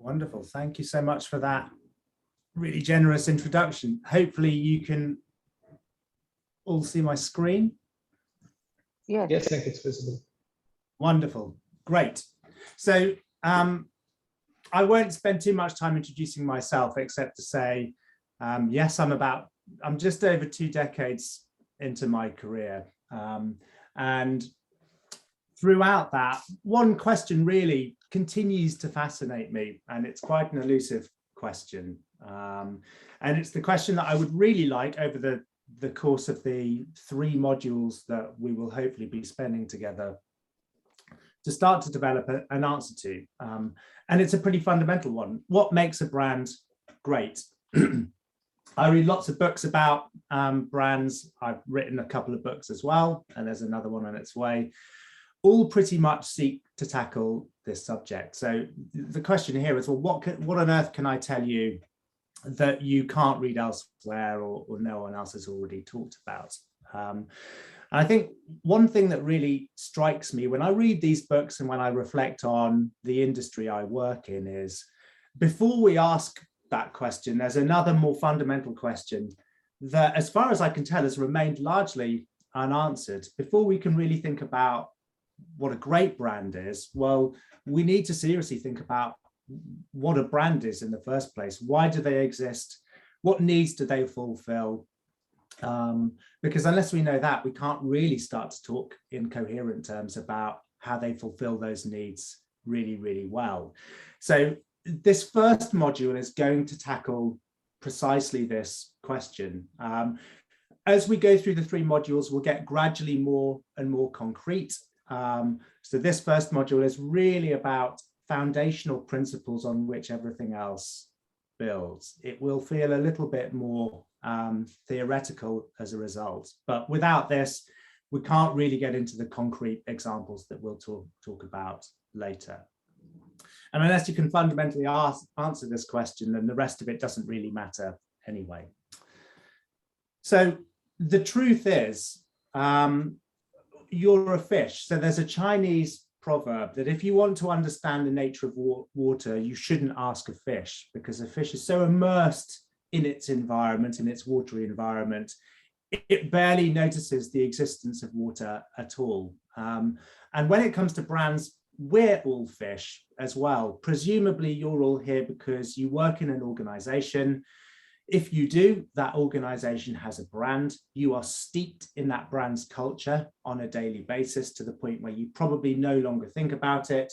Wonderful. Thank you so much for that really generous introduction. Hopefully you can all see my screen. Yes. Yes, I think it's visible. Wonderful. Great. So I won't spend too much time introducing myself, except to say, yes, I'm just over 2 decades into my career. And throughout that, one question really continues to fascinate me, and it's quite an elusive question. And it's the question that I would really like over the course of the 3 modules that we will hopefully be spending together to start to develop an answer to. And it's a pretty fundamental one. What makes a brand great? I read lots of books about brands. I've written a couple of books as well, and there's another one on its way. All pretty much seek to tackle this subject. So the question here is, well, what on earth can I tell you that you can't read elsewhere or no one else has already talked about? And I think one thing that really strikes me when I read these books and when I reflect on the industry I work in is, before we ask that question, there's another more fundamental question that, as far as I can tell, has remained largely unanswered. Before we can really think about what a great brand is, well, we need to seriously think about what a brand is in the first place. Why do they exist? What needs do they fulfill? Because unless we know that, we can't really start to talk in coherent terms about how they fulfill those needs really, really well. So this first module is going to tackle precisely this question. As we go through the 3 modules, we'll get gradually more and more concrete. So this first module is really about foundational principles on which everything else builds. It will feel a little bit more theoretical as a result, but without this, we can't really get into the concrete examples that we'll talk about later. And unless you can fundamentally answer this question, then the rest of it doesn't really matter anyway. So the truth is, you're a fish. So there's a Chinese proverb that if you want to understand the nature of water, you shouldn't ask a fish, because a fish is so immersed in its environment, in its watery environment, it barely notices the existence of water at all. And when it comes to brands, we're all fish as well. Presumably you're all here because you work in an organization. If you do, that organization has a brand. You are steeped in that brand's culture on a daily basis, to the point where you probably no longer think about it.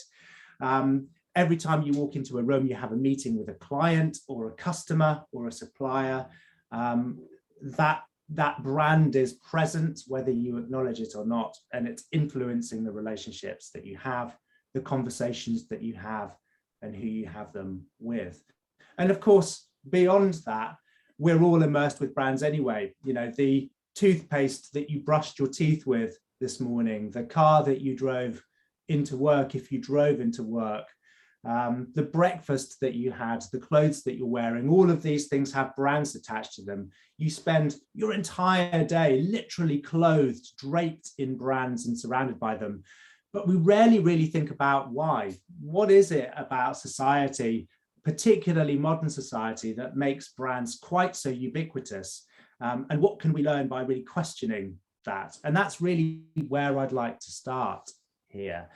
Every time you walk into a room, you have a meeting with a client or a customer or a supplier. That brand is present, whether you acknowledge it or not, and it's influencing the relationships that you have, the conversations that you have, and who you have them with. And of course, beyond that, we're all immersed with brands anyway. You know, the toothpaste that you brushed your teeth with this morning, the car that you drove into work, if you drove into work, the breakfast that you had, the clothes that you're wearing, all of these things have brands attached to them. You spend your entire day literally clothed, draped in brands and surrounded by them. But we rarely really think about why. What is it about society, particularly modern society, that makes brands quite so ubiquitous? And what can we learn by really questioning that? And that's really where I'd like to start here.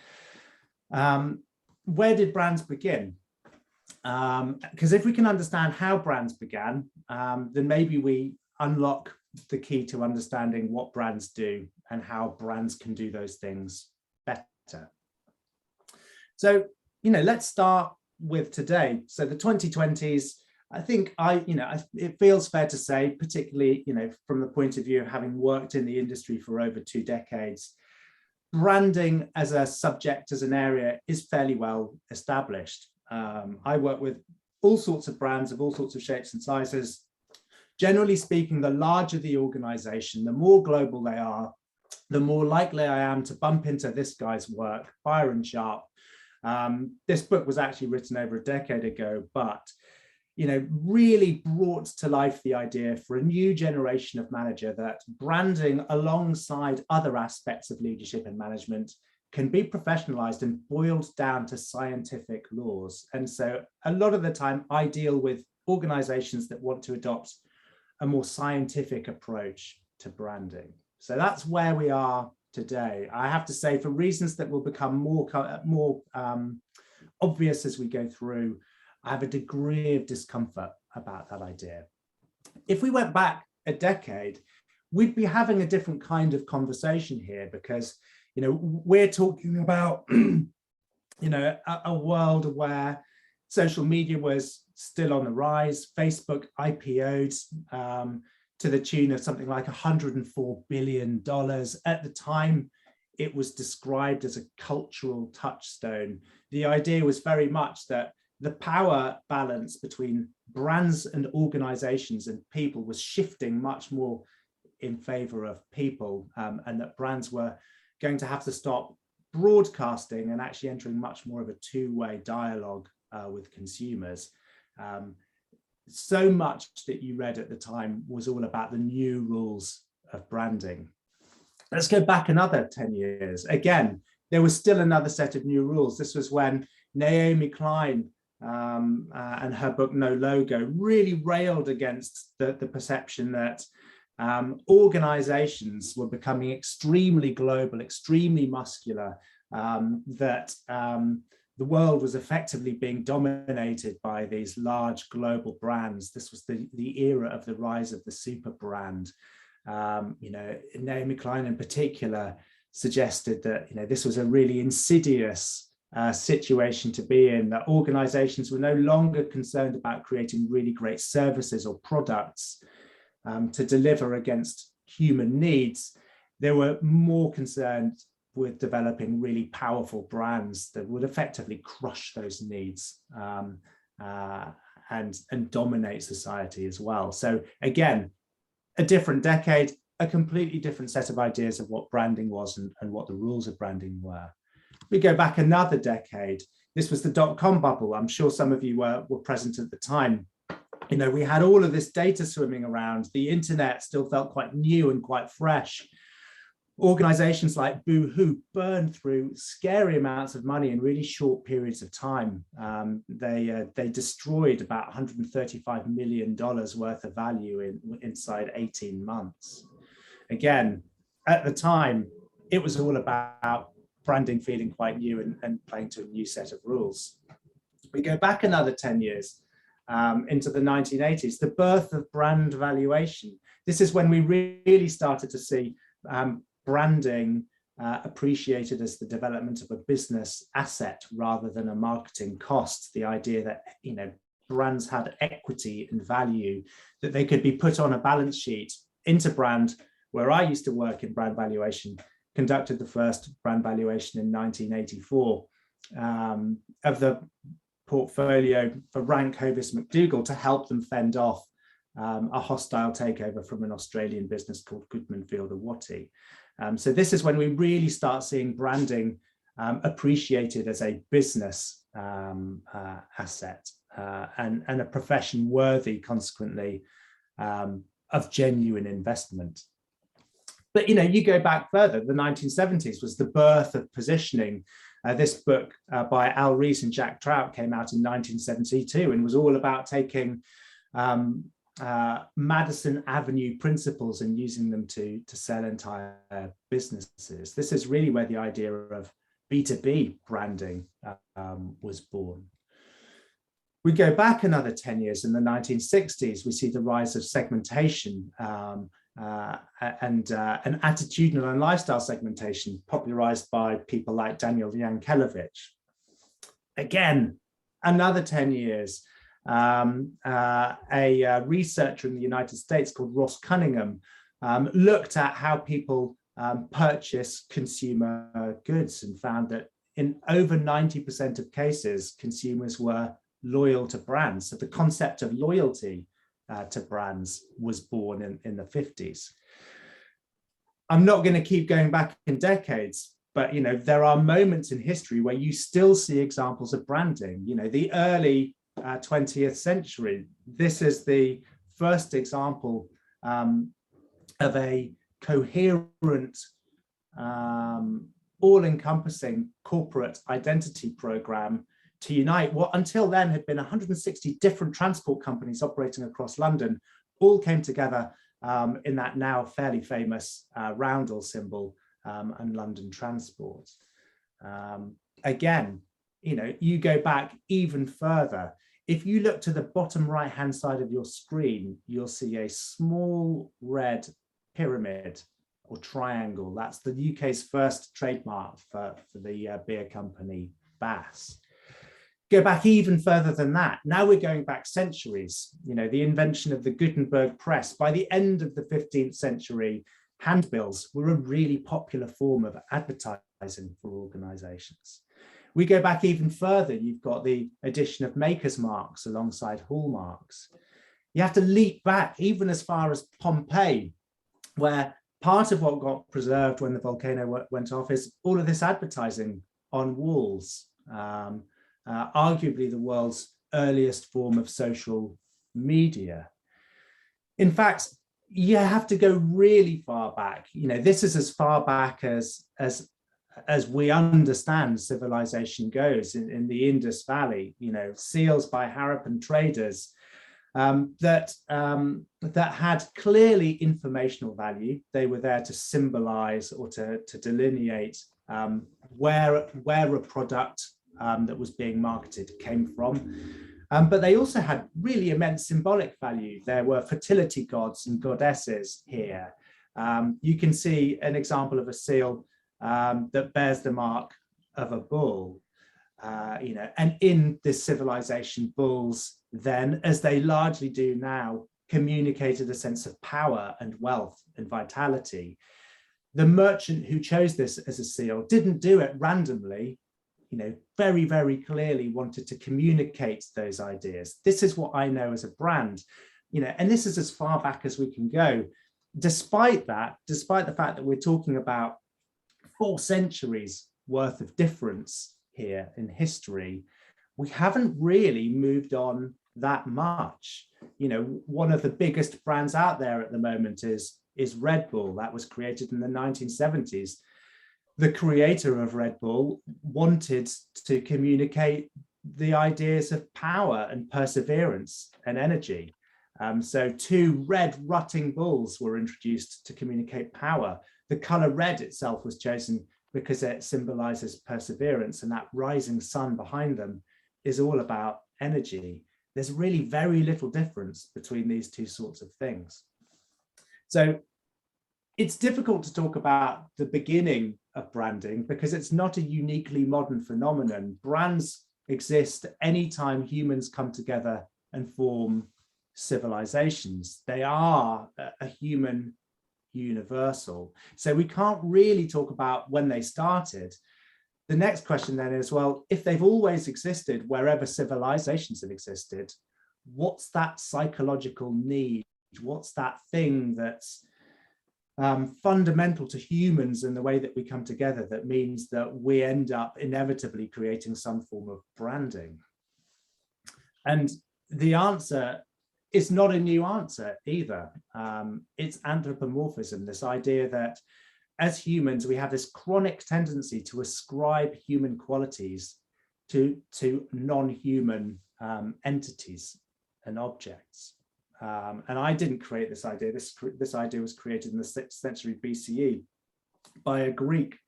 Where did brands begin? Because if we can understand how brands began, then maybe we unlock the key to understanding what brands do and how brands can do those things better. So, let's start with today. So the 2020s, I think it feels fair to say, particularly, from the point of view of having worked in the industry for over 2 decades, branding as a subject, as an area, is fairly well established. I work with all sorts of brands of all sorts of shapes and sizes. Generally speaking, the larger the organization, the more global they are, the more likely I am to bump into this guy's work, Byron Sharp. This book was actually written over a decade ago, but really brought to life the idea for a new generation of manager that branding, alongside other aspects of leadership and management, can be professionalized and boiled down to scientific laws. And so a lot of the time I deal with organizations that want to adopt a more scientific approach to branding. So that's where we are today. I have to say, for reasons that will become more obvious as we go through, I have a degree of discomfort about that idea. If we went back a decade, we'd be having a different kind of conversation here, because we're talking about a world where social media was still on the rise. Facebook IPO'd to the tune of something like $104 billion. At the time, it was described as a cultural touchstone. The idea was very much that the power balance between brands and organizations and people was shifting much more in favor of people, and that brands were going to have to stop broadcasting and actually entering much more of a two-way dialogue with consumers. So much that you read at the time was all about the new rules of branding. Let's go back another 10 years. Again, there was still another set of new rules. This was when Naomi Klein and her book No Logo really railed against the perception that organizations were becoming extremely global, extremely muscular, that the world was effectively being dominated by these large global brands. This was the era of the rise of the super brand. Naomi Klein in particular suggested that this was a really insidious situation to be in, that organizations were no longer concerned about creating really great services or products to deliver against human needs. They were more concerned with developing really powerful brands that would effectively crush those needs and dominate society as well. So again, a different decade, a completely different set of ideas of what branding was and what the rules of branding were. We go back another decade. This was the dot-com bubble. I'm sure some of you were present at the time. We had all of this data swimming around. The internet still felt quite new and quite fresh. Organizations like Boohoo burned through scary amounts of money in really short periods of time. They destroyed about $135 million worth of value inside 18 months. Again, at the time, it was all about branding feeling quite new and playing to a new set of rules. We go back another 10 years into the 1980s, the birth of brand valuation. This is when we really started to see branding appreciated as the development of a business asset rather than a marketing cost. The idea that brands had equity and value, that they could be put on a balance sheet. Interbrand, where I used to work in brand valuation, conducted the first brand valuation in 1984 of the portfolio for Rank Hovis McDougall to help them fend off a hostile takeover from an Australian business called Goodman Fielder Watty. So this is when we really start seeing branding appreciated as a business asset and a profession worthy, consequently, of genuine investment. But you go back further, the 1970s was the birth of positioning. This book by Al Rees and Jack Trout came out in 1972 and was all about taking Madison Avenue principles and using them to sell entire businesses. This is really where the idea of B2B branding was born. We go back another 10 years. In the 1960s, we see the rise of segmentation and attitudinal and lifestyle segmentation, popularized by people like Daniel Yankelevich. Again, another 10 years. A researcher in the United States called Ross Cunningham looked at how people purchase consumer goods and found that in over 90% of cases, consumers were loyal to brands. So the concept of loyalty to brands was born in the 50s. I'm not going to keep going back in decades, but there are moments in history where you still see examples of branding. The early 20th century, this is the first example of a coherent all-encompassing corporate identity program to unite what until then had been 160 different transport companies operating across London, all came together in that now fairly famous roundel symbol and London Transport. Again, you go back even further. If you look to the bottom right-hand side of your screen, you'll see a small red pyramid or triangle. That's the UK's first trademark for the beer company Bass. Go back even further than that. Now we're going back centuries. The invention of the Gutenberg press. By the end of the 15th century, handbills were a really popular form of advertising for organizations. We go back even further. You've got the addition of maker's marks alongside hallmarks. You have to leap back even as far as Pompeii, where part of what got preserved when the volcano went off is all of this advertising on walls. Arguably the world's earliest form of social media. In fact, you have to go really far back. This is as far back as we understand civilization goes in the Indus Valley. Seals by Harappan traders that had clearly informational value. They were there to symbolize or to delineate where a product that was being marketed came from. But they also had really immense symbolic value. There were fertility gods and goddesses here. You can see an example of a seal that bears the mark of a bull. And in this civilization, bulls then, as they largely do now, communicated a sense of power and wealth and vitality. The merchant who chose this as a seal didn't do it randomly. Very, very clearly wanted to communicate those ideas. This is what I know as a brand, and this is as far back as we can go. Despite the fact that we're talking about 4 centuries worth of difference here in history, we haven't really moved on that much. One of the biggest brands out there at the moment is Red Bull. That was created in the 1970s. The creator of Red Bull wanted to communicate the ideas of power and perseverance and energy. So 2 red rutting bulls were introduced to communicate power. The color red itself was chosen because it symbolizes perseverance, and that rising sun behind them is all about energy. There's really very little difference between these 2 sorts of things. So it's difficult to talk about the beginning of branding because it's not a uniquely modern phenomenon. Brands exist anytime humans come together and form civilizations. They are a human universal. So we can't really talk about when they started. The next question then is, well, if they've always existed wherever civilizations have existed, what's that psychological need? What's that thing that's fundamental to humans and the way that we come together that means that we end up inevitably creating some form of branding? And the answer is not a new answer either. It's anthropomorphism, this idea that as humans, we have this chronic tendency to ascribe human qualities to non-human entities and objects. And I didn't create this idea. This idea was created in the 6th century BCE by a Greek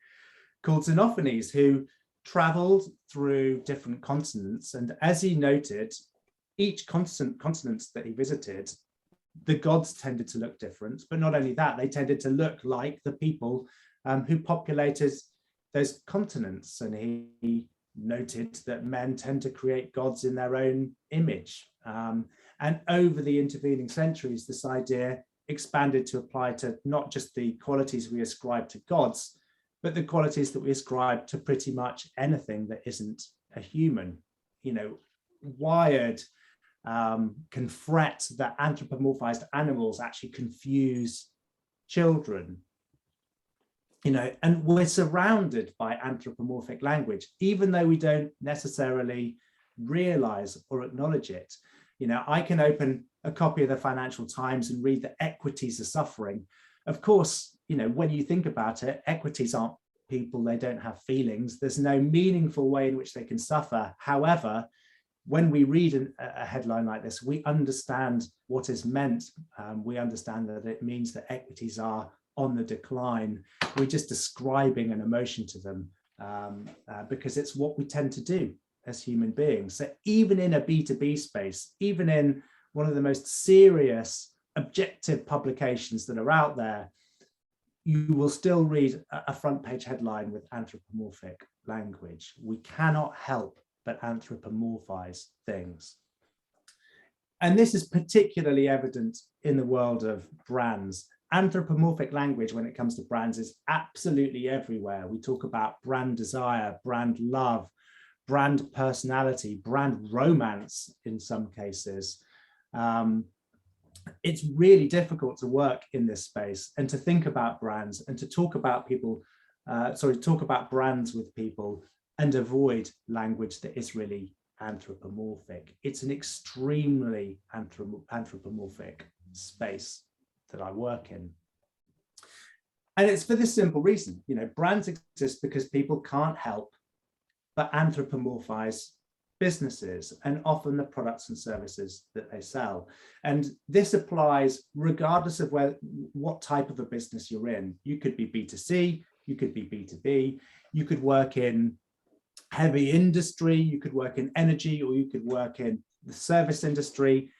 called Xenophanes, who traveled through different continents. And as he noted, each continent that he visited, the gods tended to look different. But not only that, they tended to look like the people who populated those continents. And he noted that men tend to create gods in their own image. And over the intervening centuries, this idea expanded to apply to not just the qualities we ascribe to gods, but the qualities that we ascribe to pretty much anything that isn't a human. Wired can fret that anthropomorphized animals actually confuse children. And we're surrounded by anthropomorphic language, even though we don't necessarily realize or acknowledge it. I can open a copy of the Financial Times and read that equities are suffering. Of course, when you think about it, equities aren't people, they don't have feelings. There's no meaningful way in which they can suffer. However, when we read a headline like this, we understand what is meant. We understand that it means that equities are on the decline. We're just describing an emotion to them because it's what we tend to do as human beings. So even in a B2B space, even in one of the most serious objective publications that are out there, you will still read a front page headline with anthropomorphic language. We cannot help but anthropomorphize things. And this is particularly evident in the world of brands. Anthropomorphic language when it comes to brands is absolutely everywhere. We talk about brand desire, brand love, brand personality, brand romance in some cases. It's really difficult to work in this space and to think about brands and to talk about talk about brands with people and avoid language that is really anthropomorphic. It's an extremely anthropomorphic space that I work in. And it's for this simple reason, brands exist because people can't help but anthropomorphize businesses and often the products and services that they sell. And this applies regardless of what type of a business you're in. You could be B2C, you could be B2B, you could work in heavy industry, you could work in energy, or you could work in the service industry.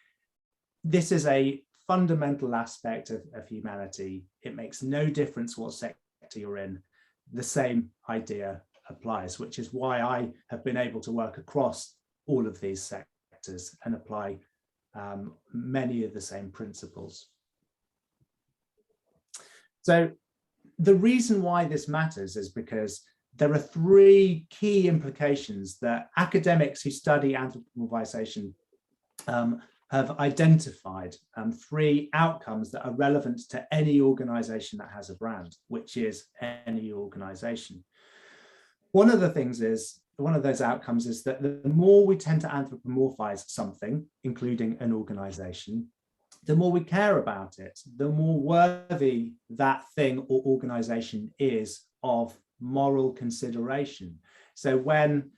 This is a fundamental aspect of humanity. It makes no difference what sector you're in. The same idea applies, which is why I have been able to work across all of these sectors and apply many of the same principles. So the reason why this matters is because there are three key implications that academics who study anthropomorphization have identified, three outcomes that are relevant to any organization that has a brand, which is any organization. One of those outcomes is that the more we tend to anthropomorphize something, including an organization, the more we care about it, the more worthy that thing or organization is of moral consideration. So when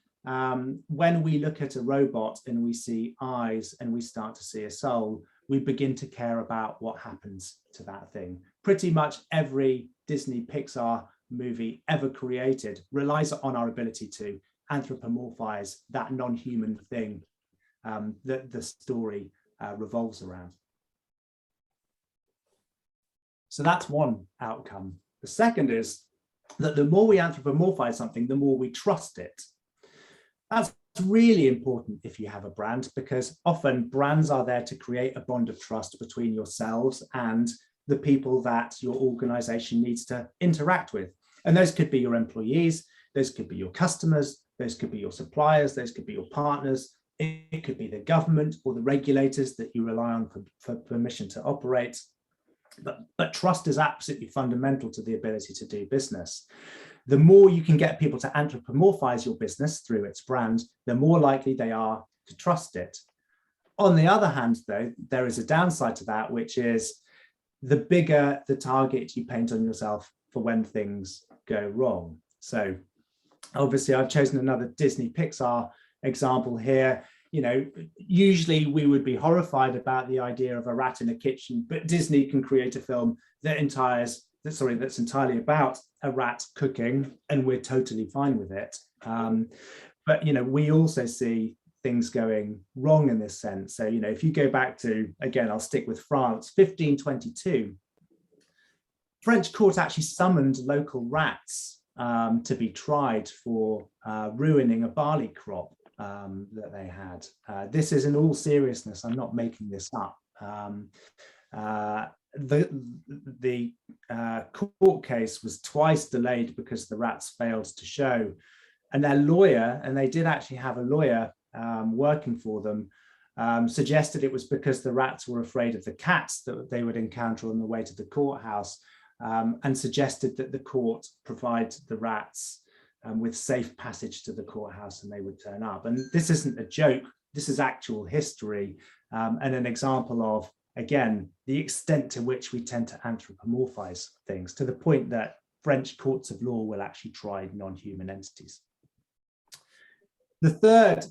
we look at a robot and we see eyes and we start to see a soul, we begin to care about what happens to that thing. Pretty much every Disney Pixar movie ever created relies on our ability to anthropomorphize that non-human thing that the story revolves around. So that's one outcome. The second is that the more we anthropomorphize something, the more we trust it. That's really important if you have a brand, because often brands are there to create a bond of trust between yourselves and the people that your organization needs to interact with. And those could be your employees, those could be your customers, those could be your suppliers, those could be your partners. It could be the government or the regulators that you rely on for permission to operate. But trust is absolutely fundamental to the ability to do business. The more you can get people to anthropomorphize your business through its brand, the more likely they are to trust it. On the other hand, though, there is a downside to that, which is the bigger the target you paint on yourself for when things go wrong. So obviously I've chosen another Disney Pixar example here. Usually we would be horrified about the idea of a rat in a kitchen, but Disney can create a film that's entirely about a rat cooking, and we're totally fine with it. But we also see things going wrong in this sense. So if you go back to, again, I'll stick with France, 1522, French court actually summoned local rats to be tried for ruining a barley crop that they had. This is in all seriousness, I'm not making this up. The court case was twice delayed because the rats failed to show, and their lawyer, and they did actually have a lawyer working for them, suggested it was because the rats were afraid of the cats that they would encounter on the way to the courthouse, and suggested that the court provide the rats with safe passage to the courthouse and they would turn up. And this isn't a joke, this is actual history, and an example of, again, the extent to which we tend to anthropomorphize things, to the point that French courts of law will actually try non-human entities. The third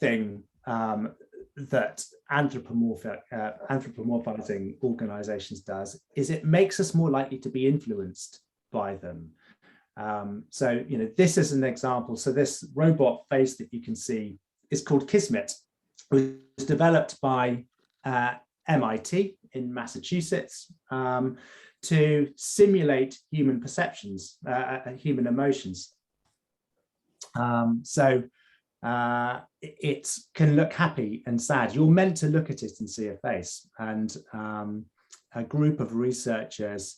thing that anthropomorphizing organizations does is it makes us more likely to be influenced by them. So, this is an example. So this robot face that you can see is called Kismet. It was developed by MIT in Massachusetts to simulate human perceptions, human emotions. It can look happy and sad. You're meant to look at it and see a face. And a group of researchers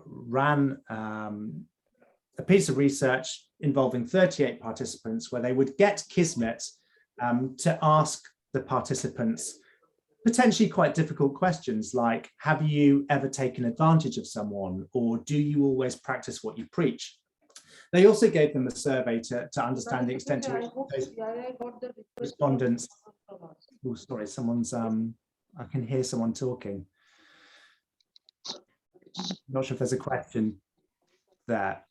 ran a piece of research involving 38 participants where they would get Kismet to ask the participants potentially quite difficult questions like, have you ever taken advantage of someone, or do you always practice what you preach? They also gave them a survey to understand the extent to which those respondents, oh, sorry, someone's, I can hear someone talking. Not sure if there's a question there.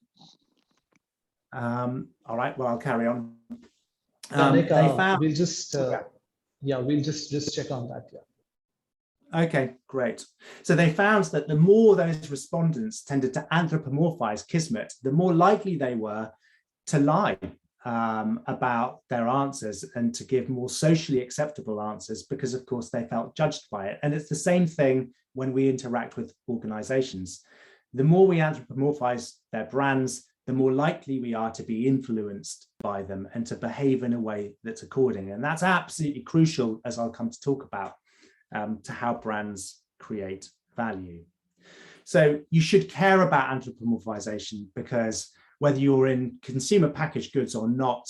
All right, well, I'll carry on. Nick, they found, we'll just, we'll just check on that. Yeah. Okay, great. So they found that the more those respondents tended to anthropomorphize Kismet, the more likely they were to lie about their answers and to give more socially acceptable answers because, of course, they felt judged by it. And it's the same thing when we interact with organizations. The more we anthropomorphize their brands, the more likely we are to be influenced by them and to behave in a way that's according. And that's absolutely crucial, as I'll come to talk about, to how brands create value. So you should care about anthropomorphization because whether you're in consumer packaged goods or not,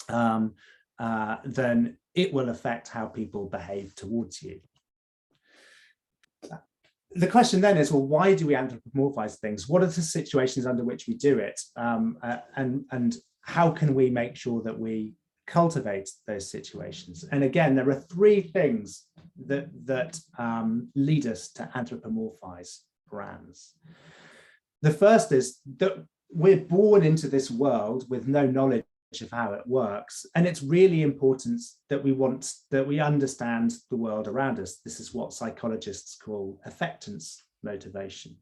then it will affect how people behave towards you. The question then is, well, why do we anthropomorphize things? What are the situations under which we do it? And how can we make sure that we cultivate those situations? And again, there are three things that lead us to anthropomorphize brands. The first is that we're born into this world with no knowledge of how it works, and it's really important that we understand the world around us. This is what psychologists call affectance motivation.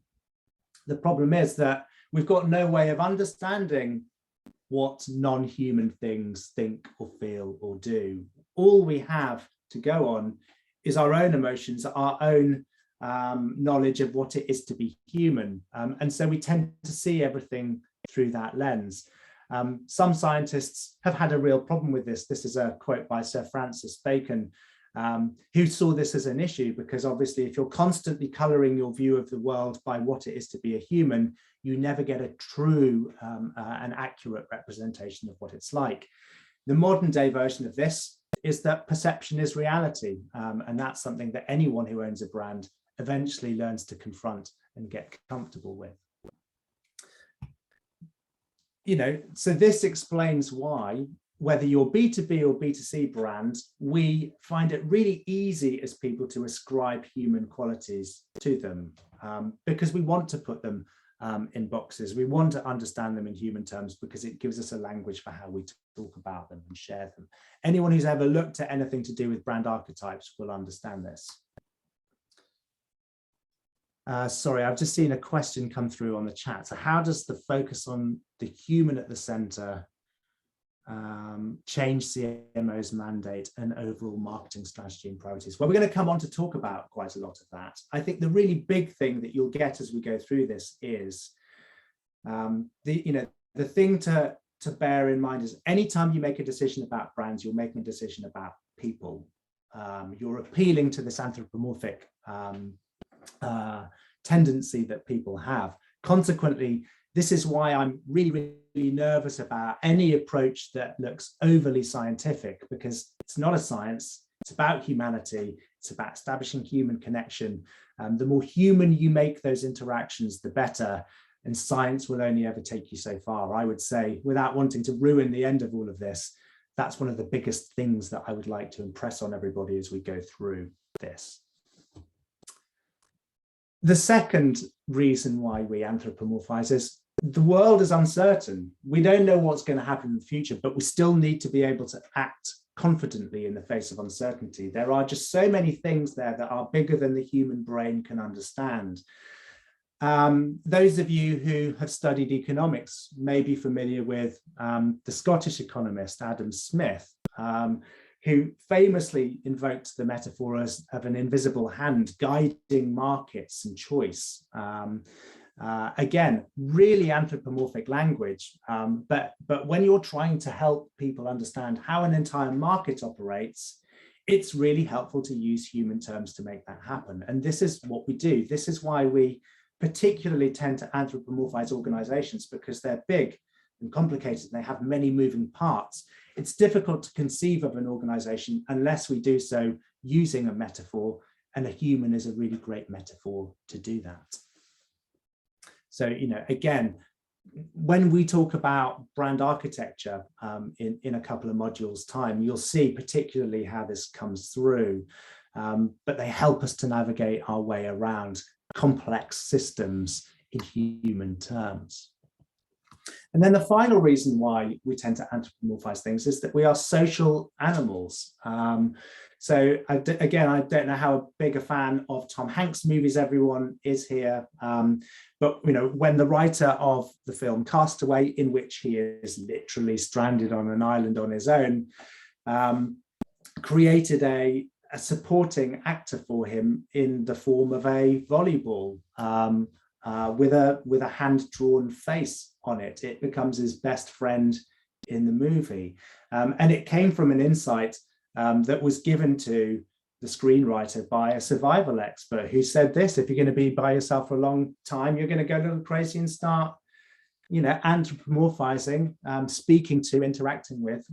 The problem is that we've got no way of understanding what non-human things think or feel or do. All we have to go on is our own emotions, our own knowledge of what it is to be human. And so we tend to see everything through that lens. Some scientists have had a real problem with this. This is a quote by Sir Francis Bacon, who saw this as an issue because obviously if you're constantly colouring your view of the world by what it is to be a human, you never get a true and accurate representation of what it's like. The modern day version of this is that perception is reality, and that's something that anyone who owns a brand eventually learns to confront and get comfortable with. So this explains why, whether you're B2B or B2C brand, we find it really easy as people to ascribe human qualities to them because we want to put them in boxes. We want to understand them in human terms because it gives us a language for how we talk about them and share them. Anyone who's ever looked at anything to do with brand archetypes will understand this. Sorry, I've just seen a question come through on the chat. So how does the focus on the human at the center change CMO's mandate and overall marketing strategy and priorities? Well, we're going to come on to talk about quite a lot of that. I think the really big thing that you'll get as we go through this is the thing to bear in mind is anytime you make a decision about brands, you're making a decision about people. You're appealing to this anthropomorphic tendency that people have. Consequently, this is why I'm really, really nervous about any approach that looks overly scientific, because it's not a science, it's about humanity, it's about establishing human connection. The more human you make those interactions, the better, and science will only ever take you so far. I would say, without wanting to ruin the end of all of this, that's one of the biggest things that I would like to impress on everybody as we go through this. The second reason why we anthropomorphize is the world is uncertain. We don't know what's going to happen in the future, but we still need to be able to act confidently in the face of uncertainty. There are just so many things there that are bigger than the human brain can understand. Those of you who have studied economics may be familiar with the Scottish economist Adam Smith, who famously invoked the metaphor of an invisible hand guiding markets and choice. Again, really anthropomorphic language, but when you're trying to help people understand how an entire market operates, it's really helpful to use human terms to make that happen. And this is what we do. This is why we particularly tend to anthropomorphize organizations, because they're big and complicated. And they have many moving parts. It's difficult to conceive of an organization unless we do so using a metaphor, and a human is a really great metaphor to do that. So, again, when we talk about brand architecture in a couple of modules time, you'll see particularly how this comes through, but they help us to navigate our way around complex systems in human terms. And then the final reason why we tend to anthropomorphize things is that we are social animals. So again, I don't know how big a fan of Tom Hanks movies everyone is here, but when the writer of the film Castaway, in which he is literally stranded on an island on his own, created a supporting actor for him in the form of a volleyball with a hand-drawn face on it. It becomes his best friend in the movie, and it came from an insight that was given to the screenwriter by a survival expert who said this: if you're going to be by yourself for a long time, you're going to go a little crazy and start, anthropomorphizing, speaking to, interacting with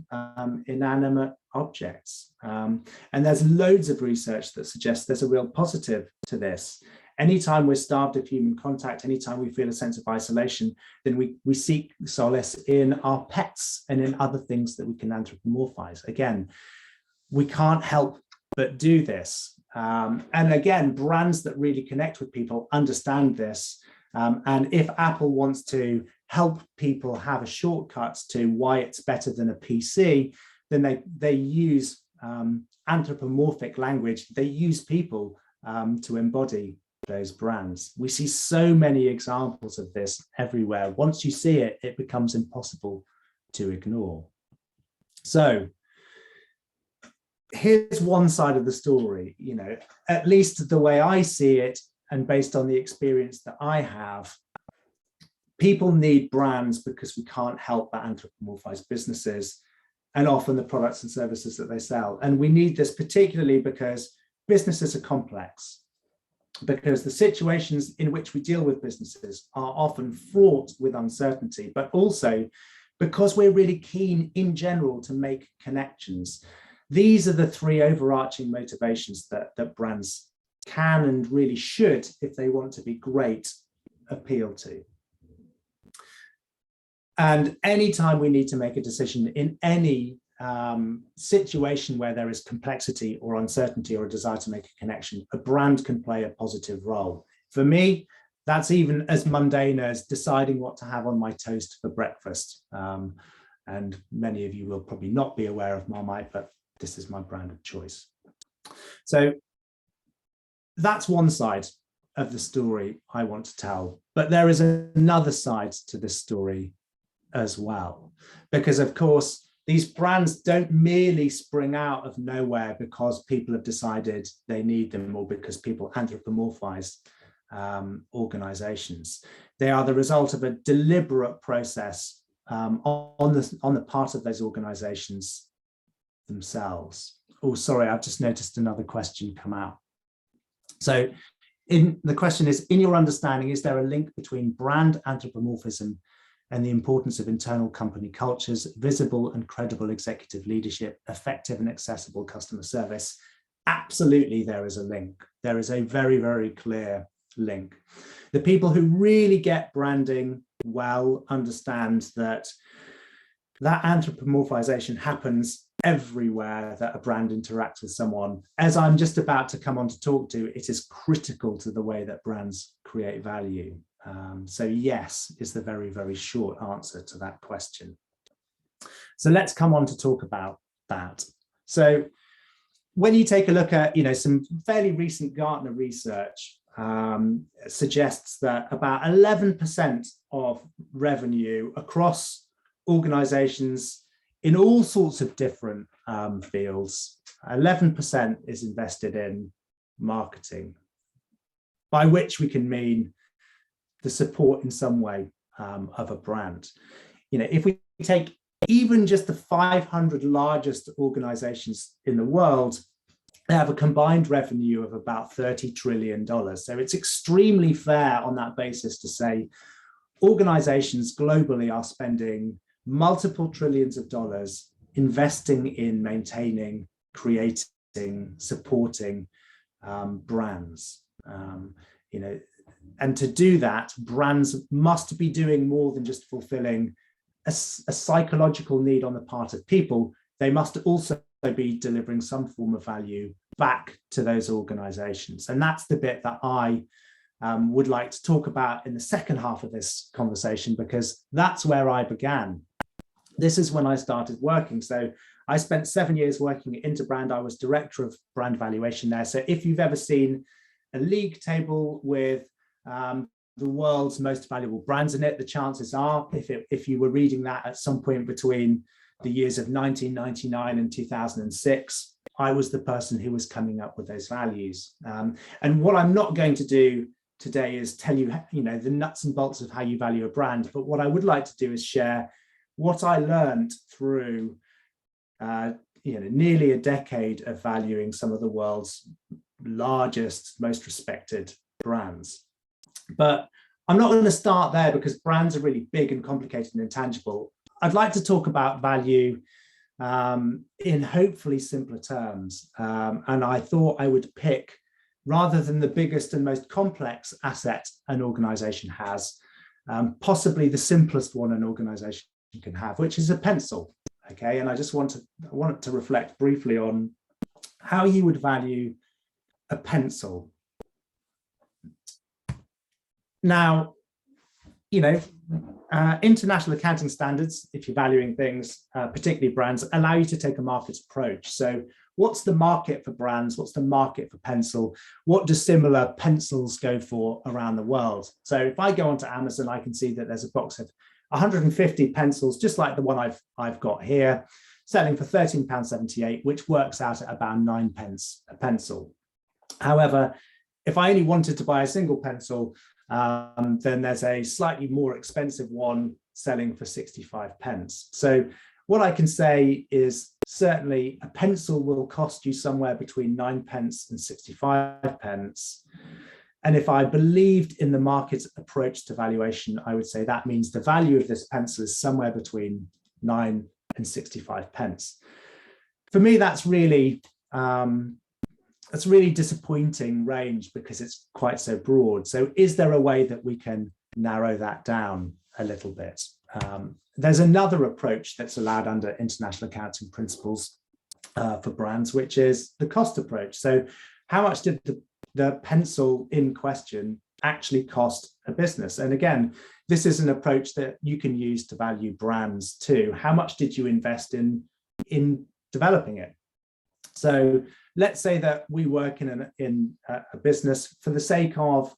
inanimate objects. And there's loads of research that suggests there's a real positive to this. Anytime we're starved of human contact, anytime we feel a sense of isolation, then we seek solace in our pets and in other things that we can anthropomorphize. Again, we can't help but do this. And again, brands that really connect with people understand this. And if Apple wants to help people have a shortcut to why it's better than a PC, then they use anthropomorphic language. They use people to embody those brands. We see so many examples of this everywhere. Once you see it, it becomes impossible to ignore. So here's one side of the story, at least the way I see it, and based on the experience that I have, people need brands because we can't help but anthropomorphize businesses and often the products and services that they sell. And we need this particularly because businesses are complex, because the situations in which we deal with businesses are often fraught with uncertainty, but also because we're really keen in general to make connections. These are the three overarching motivations that brands can and really should, if they want to be great, appeal to. And anytime we need to make a decision in any situation where there is complexity or uncertainty or a desire to make a connection, a brand can play a positive role. For me, that's even as mundane as deciding what to have on my toast for breakfast. And many of you will probably not be aware of Marmite, but this is my brand of choice. So that's one side of the story I want to tell, but there is another side to this story as well, because of course these brands don't merely spring out of nowhere because people have decided they need them or because people anthropomorphize organizations. They are the result of a deliberate process on the part of those organizations themselves. Oh, sorry, I've just noticed another question come out. So the question is, in your understanding, is there a link between brand anthropomorphism and the importance of internal company cultures, visible and credible executive leadership, effective and accessible customer service? Absolutely, there is a link. There is a very, very clear link. The people who really get branding well understand that anthropomorphization happens everywhere that a brand interacts with someone. As I'm just about to come on to talk to, it is critical to the way that brands create value. So yes is the very, very short answer to that question. So let's come on to talk about that. So when you take a look at, some fairly recent Gartner research suggests that about 11% of revenue across organizations in all sorts of different fields, 11% is invested in marketing, by which we can mean the support in some way of a brand. If we take even just the 500 largest organizations in the world, they have a combined revenue of about $30 trillion. So it's extremely fair on that basis to say organizations globally are spending multiple trillions of dollars investing in maintaining, creating, supporting brands. And to do that, brands must be doing more than just fulfilling a psychological need on the part of people. They must also be delivering some form of value back to those organizations. And that's the bit that I would like to talk about in the second half of this conversation, because that's where I began. This is when I started working. So I spent 7 years working at Interbrand. I was director of brand valuation there. So if you've ever seen a league table with the world's most valuable brands in it, the chances are, if you were reading that at some point between the years of 1999 and 2006, I was the person who was coming up with those values. And what I'm not going to do today is tell you, the nuts and bolts of how you value a brand. But what I would like to do is share what I learned through nearly a decade of valuing some of the world's largest, most respected brands. But I'm not going to start there because brands are really big and complicated and intangible. I'd like to talk about value in hopefully simpler terms. And I thought I would pick, rather than the biggest and most complex asset an organization has, possibly the simplest one an organization can have, which is a pencil. Okay, and I wanted to reflect briefly on how you would value a pencil. Now, international accounting standards, if you're valuing things, particularly brands, allow you to take a market approach. So what's the market for brands? What's the market for pencil? What do similar pencils go for around the world? So if I go onto Amazon, I can see that there's a box of 150 pencils, just like the one I've got here, selling for £13.78, which works out at about 9p a pencil. However, if I only wanted to buy a single pencil, then there's a slightly more expensive one selling for 65p. So what I can say is certainly a pencil will cost you somewhere between 9p and 65p. And if I believed in the market approach to valuation, I would say that means the value of this pencil is somewhere between 9 and 65p. For me, that's really disappointing range because it's quite so broad. So is there a way that we can narrow that down a little bit? There's another approach that's allowed under international accounting principles for brands, which is the cost approach. So how much did the pencil in question actually cost a business? And again, this is an approach that you can use to value brands too. How much did you invest in developing it? So let's say that we work in a business, for the sake of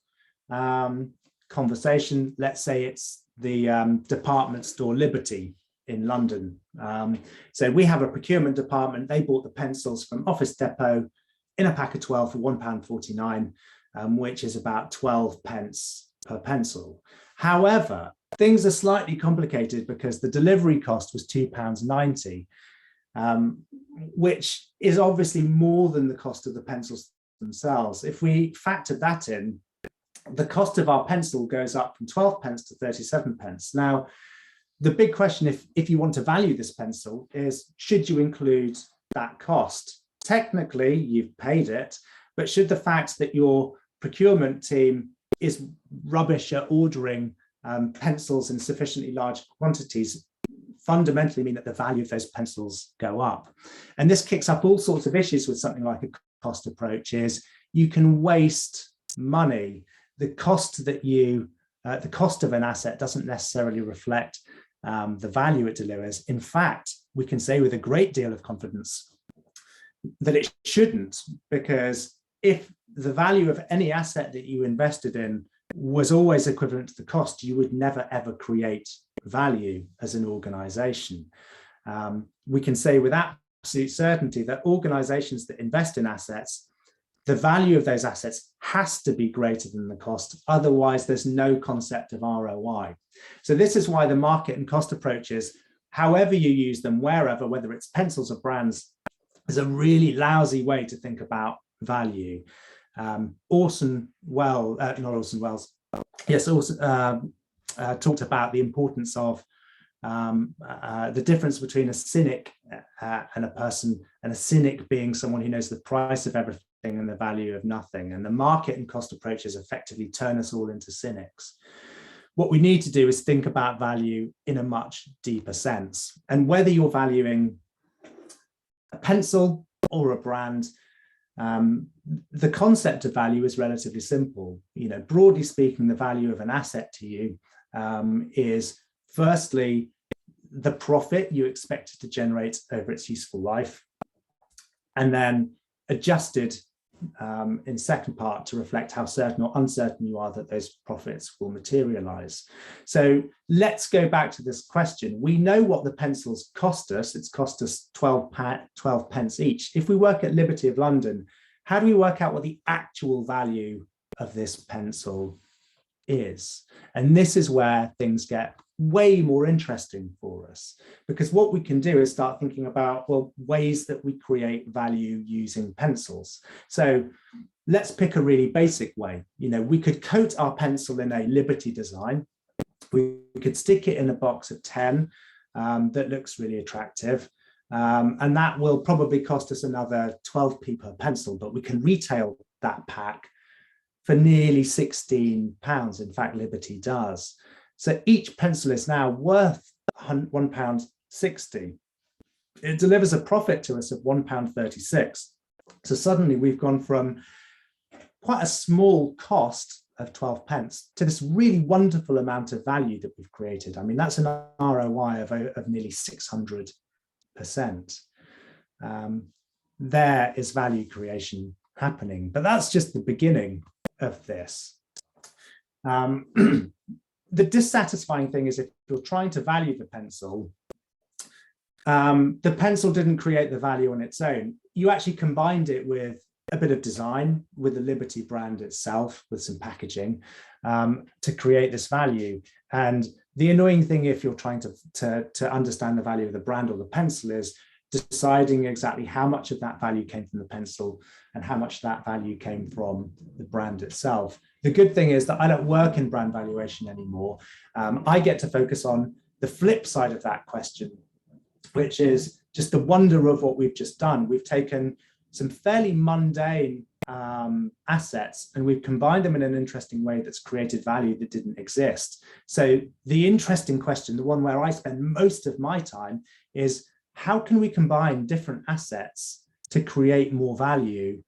conversation, let's say it's the department store Liberty in London. So we have a procurement department. They bought the pencils from Office Depot in a pack of 12 for £1.49, which is about 12p per pencil. However, things are slightly complicated because the delivery cost was £2.90. Which is obviously more than the cost of the pencils themselves. If we factor that in, the cost of our pencil goes up from 12p to 37p. Now, the big question, if you want to value this pencil, is should you include that cost? Technically, you've paid it, but should the fact that your procurement team is rubbish at ordering pencils in sufficiently large quantities fundamentally mean that the value of those pencils go up. And this kicks up all sorts of issues with something like a cost approach. Is you can waste money. The cost that the cost of an asset doesn't necessarily reflect the value it delivers. In fact, we can say with a great deal of confidence that it shouldn't, because if the value of any asset that you invested in was always equivalent to the cost, you would never ever create value as an organization. We can say with absolute certainty that organizations that invest in assets, the value of those assets has to be greater than the cost. Otherwise, there's no concept of ROI. So this is why the market and cost approaches, however you use them, wherever, whether it's pencils or brands, is a really lousy way to think about value. Orson Welles talked about the importance of the difference between a cynic and a person, and a cynic being someone who knows the price of everything and the value of nothing. And the market and cost approaches effectively turn us all into cynics. What we need to do is think about value in a much deeper sense. And whether you're valuing a pencil or a brand, the concept of value is relatively simple. You know, broadly speaking, the value of an asset to you is firstly the profit you expect it to generate over its useful life, and then adjusted in second part to reflect how certain or uncertain you are that those profits will materialize. So let's go back to this question. We know what the pencils cost us. It's cost us 12 pence each. If we work at Liberty of London, how do we work out what the actual value of this pencil is? And this is where things get way more interesting for us, because what we can do is start thinking about, well, ways that we create value using pencils. So let's pick a really basic way. You know, we could coat our pencil in a Liberty design. We could stick it in a box of 10 that looks really attractive. And that will probably cost us another 12p per pencil, but we can retail that pack for nearly £16. In fact, Liberty does. So each pencil is now worth £1.60. It delivers a profit to us of £1.36. So suddenly we've gone from quite a small cost of 12 pence to this really wonderful amount of value that we've created. I mean, that's an ROI of nearly 600%. There is value creation happening, but that's just the beginning of this. The dissatisfying thing is if you're trying to value the pencil didn't create the value on its own. You actually combined it with a bit of design, with the Liberty brand itself, with some packaging to create this value. And the annoying thing, if you're trying to understand the value of the brand or the pencil, is deciding exactly how much of that value came from the pencil and how much that value came from the brand itself. The good thing is that I don't work in brand valuation anymore. I get to focus on the flip side of that question, which is just the wonder of what we've just done. We've taken some fairly mundane assets and we've combined them in an interesting way that's created value that didn't exist. So the interesting question, the one where I spend most of my time, is how can we combine different assets to create more value,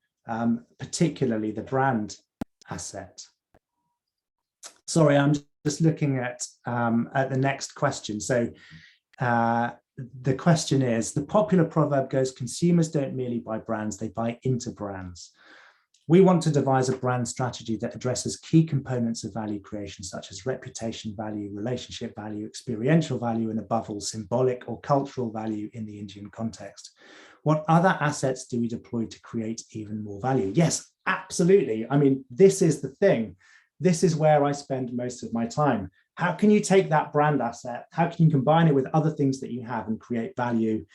particularly the brand asset? Sorry, I'm just looking at the next question. So the question is, the popular proverb goes, consumers don't merely buy brands, they buy into brands. We want to devise a brand strategy that addresses key components of value creation, such as reputation value, relationship value, experiential value, and above all, symbolic or cultural value in the Indian context. What other assets do we deploy to create even more value? Yes, absolutely. I mean, this is the thing. This is where I spend most of my time. How can you take that brand asset? How can you combine it with other things that you have and create value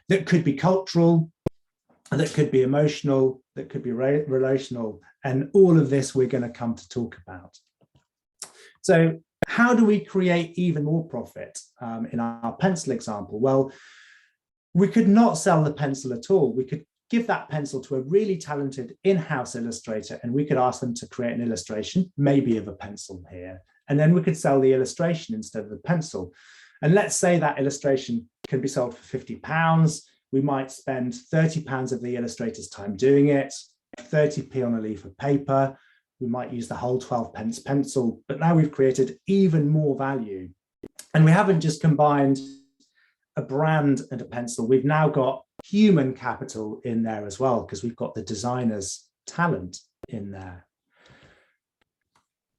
that could be cultural, that could be emotional, that could be relational, and all of this we're going to come to talk about. So how do we create even more profit in our pencil example? Well, we could not sell the pencil at all. We could give that pencil to a really talented in-house illustrator, and we could ask them to create an illustration, maybe of a pencil here, and then we could sell the illustration instead of the pencil. And let's say that illustration can be sold for £50. We might spend £30 of the illustrator's time doing it, 30p on a leaf of paper. We might use the whole 12p pencil, but now we've created even more value. And we haven't just combined a brand and a pencil. We've now got human capital in there as well, because we've got the designer's talent in there.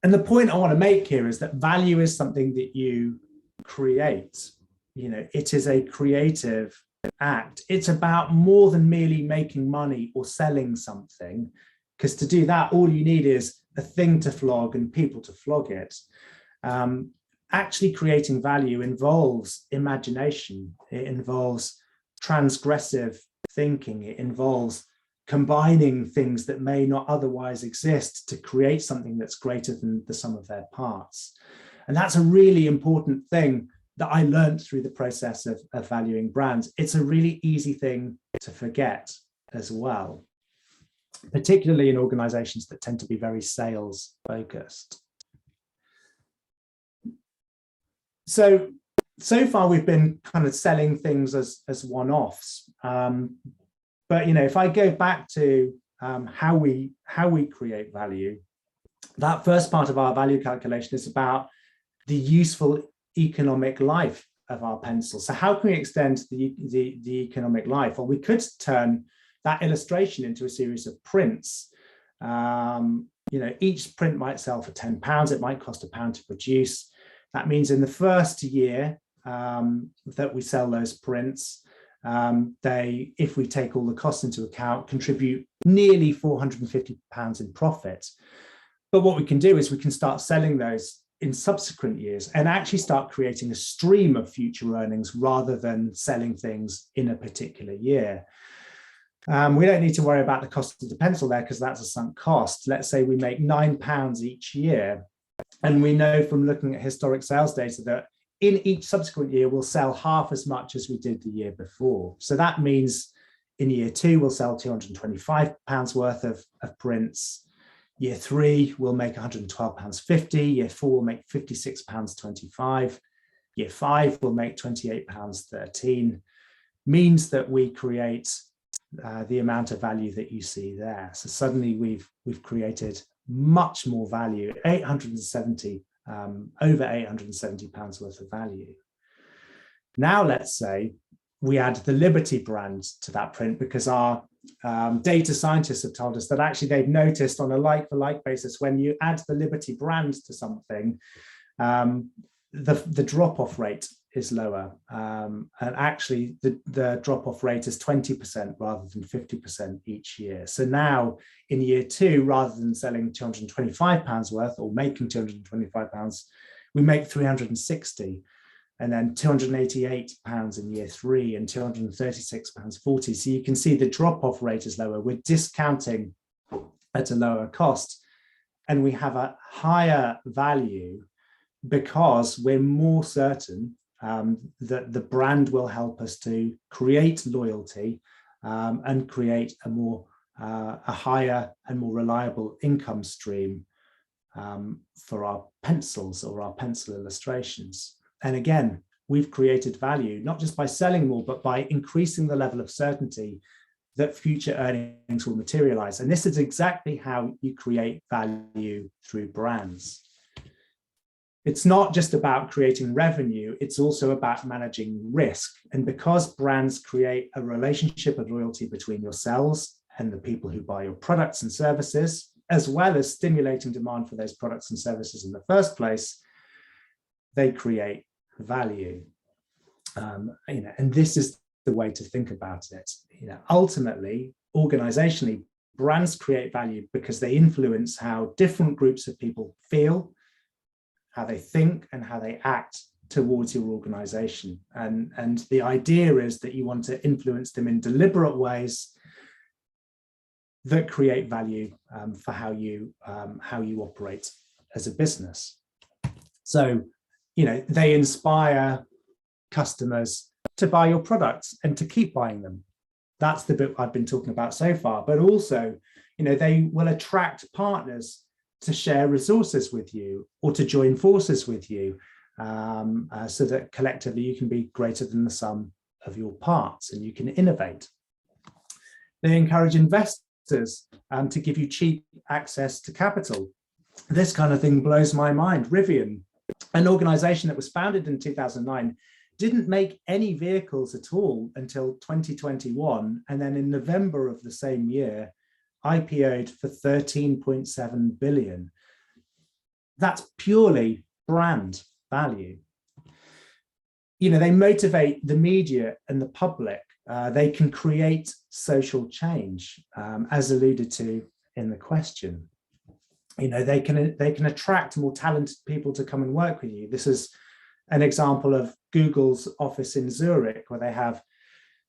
And the point I want to make here is that value is something that you create. You know, it is a creative act. It's about more than merely making money or selling something, because to do that, all you need is a thing to flog and people to flog it. Actually creating value involves imagination. It involves transgressive thinking. It involves combining things that may not otherwise exist to create something that's greater than the sum of their parts. And that's a really important thing that I learned through the process of valuing brands. It's a really easy thing to forget as well, particularly in organizations that tend to be very sales focused. So far we've been kind of selling things as one-offs. But you know, if I go back to how we create value, that first part of our value calculation is about the useful economic life of our pencil. So how can we extend the economic life? Well, we could turn that illustration into a series of prints. You know, each print might sell for £10. It might cost £1 to produce. That means in the first year that we sell those prints, they, if we take all the costs into account, contribute nearly £450 in profit. But what we can do is we can start selling those in subsequent years and actually start creating a stream of future earnings rather than selling things in a particular year. We don't need to worry about the cost of the pencil there because that's a sunk cost. Let's say we make £9 each year. And we know from looking at historic sales data that in each subsequent year, we'll sell half as much as we did the year before. So that means in year 2, we'll sell £225 worth of prints. Year 3, we'll make £112.50. Year 4, we'll make £56.25. Year 5, we'll make £28.13. Means that we create the amount of value that you see there. So suddenly we've created much more value, over £870 worth of value. Now let's say we add the Liberty brand to that print, because our data scientists have told us that actually they've noticed on a like-for-like basis, when you add the Liberty brand to something, the drop-off rate is lower. And actually the drop-off rate is 20% rather than 50% each year. So now in year 2, rather than selling £225 worth or making £225, we make £360, and then £288 in year 3 and £236.40. So you can see the drop-off rate is lower. We're discounting at a lower cost, and we have a higher value because we're more certain that the brand will help us to create loyalty and create a higher and more reliable income stream for our pencils or our pencil illustrations. And again, we've created value, not just by selling more, but by increasing the level of certainty that future earnings will materialize. And this is exactly how you create value through brands. It's not just about creating revenue, it's also about managing risk. And because brands create a relationship of loyalty between yourselves and the people who buy your products and services, as well as stimulating demand for those products and services in the first place, they create value. And this is the way to think about it. Ultimately, organizationally, brands create value because they influence how different groups of people feel, how they think, and how they act towards your organization. And the idea is that you want to influence them in deliberate ways that create value for how you operate as a business. So, they inspire customers to buy your products and to keep buying them. That's the bit I've been talking about so far. But also, they will attract partners to share resources with you or to join forces with you. so that collectively you can be greater than the sum of your parts and you can innovate. They encourage investors to give you cheap access to capital. This kind of thing blows my mind. Rivian, an organization that was founded in 2009, didn't make any vehicles at all until 2021. And then in November of the same year, IPO'd for 13.7 billion. That's purely brand value. You know, they motivate the media and the public. They can create social change, as alluded to in the question. You know, they can attract more talented people to come and work with you. This is an example of Google's office in Zurich, where they have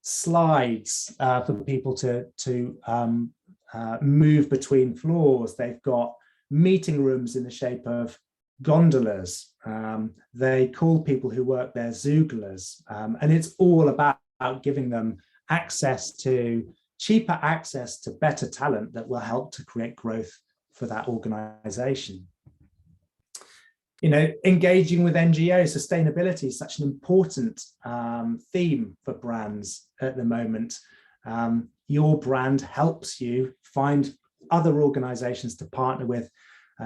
slides for people to move between floors. They've got meeting rooms in the shape of gondolas. They call people who work there Zooglers, and it's all about giving them cheaper access to better talent that will help to create growth for that organization. You know, engaging with NGOs, sustainability is such an important theme for brands at the moment. Your brand helps you find other organizations to partner with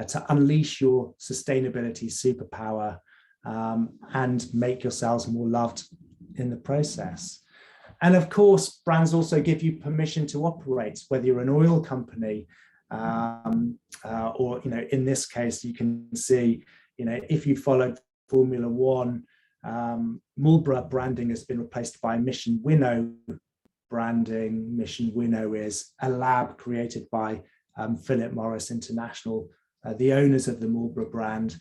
to unleash your sustainability superpower and make yourselves more loved in the process. And of course, brands also give you permission to operate, whether you're an oil company or, you know, in this case, you can see, you know, if you followed Formula One, Marlboro branding has been replaced by Mission Winnow branding. Mission Winnow is a lab created by Philip Morris International, the owners of the Marlboro brand,